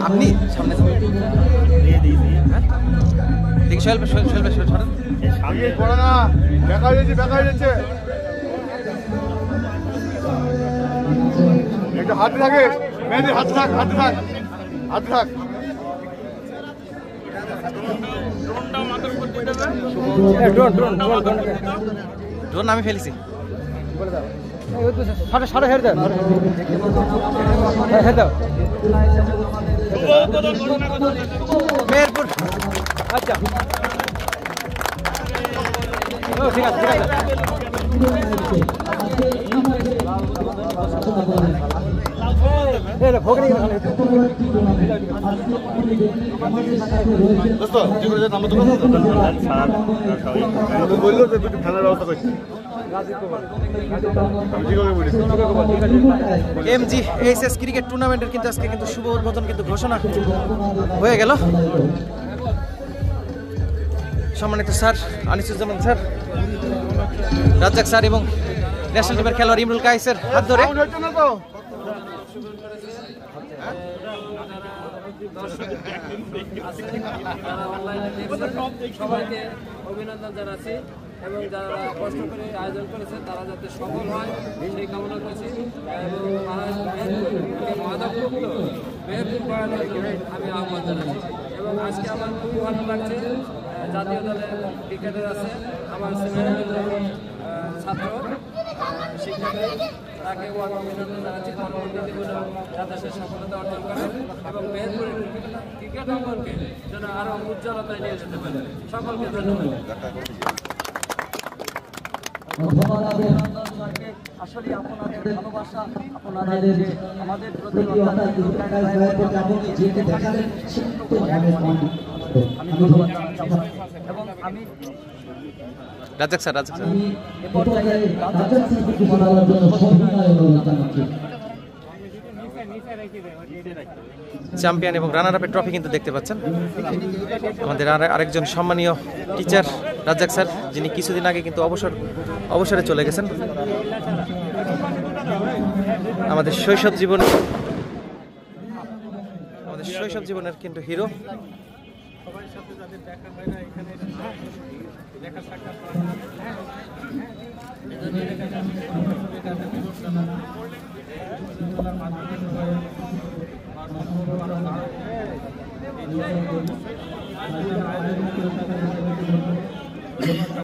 আপনি সামনে দেখি সোহেল সামনে পড়ে না, দেখা যাচ্ছে একটু হাতে থাকে, মেয়েদের হাতে থাক ড্রোন আমি ফেলেছি। সাড়ে হেরে দাও, মেহেরপুর। আচ্ছা ঠিক আছে বললো যে খেলার ব্যবস্থা করছি। MGHS ক্রিকেট টুর্নামেন্টের কিন্তু আজকে কিন্তু শুভ উদ্বোধন কিন্তু ঘোষণা হয়ে গেল। সম্মানিত sir Anisuzzaman sir, Razzak sir এবং ন্যাশনাল টিমের খেলোয়াড় ইমরুল কায়েসের হাত ধরে সবাইকে অভিনন্দন জানাচ্ছি এবং যারা কষ্ট করে আয়োজন করেছে তারা যাতে সফল হয় সেই কামনা করছি এবং মাদকমুক্ত মেহেরপুর করানোর জন্য আমি আহ্বান জানাচ্ছি। এবং আজকে আমার খুব ভালো লাগছে, জাতীয় দলের ক্রিকেটার আছে, আমার ছাত্র শিক্ষার্থী, তাকে অভিনন্দন জানাচ্ছি। পরবর্তী জীবনে যাতে সে সফলতা অর্জন করে এবং মেহেরপুরের ক্রিকেট অঙ্গনকে যেন আরও উজ্জ্বলতায় নিয়ে যেতে পারে। সকলকে ধন্যবাদ। আসলে আপনাদের ভালোবাসা, আপনাদের যে আমাদের প্রতি আমি ধন্যবাদ জানাচ্ছি এবং আমি রাজ্জাক স্যার চ্যাম্পিয়ন এবং রানার আপের ট্রফি কিন্তু দেখতে পাচ্ছেন। আমাদের আরেকজন সম্মানীয় টিচার রাজ্জাক স্যার, যিনি কিছুদিন আগে কিন্তু অবসরে চলে গেছেন। আমাদের শৈশব জীবনের কিন্তু হিরো। সবার সাথে যাদের দেখা হয় না এখানে দেখা সাক্ষাৎ মাধ্যমে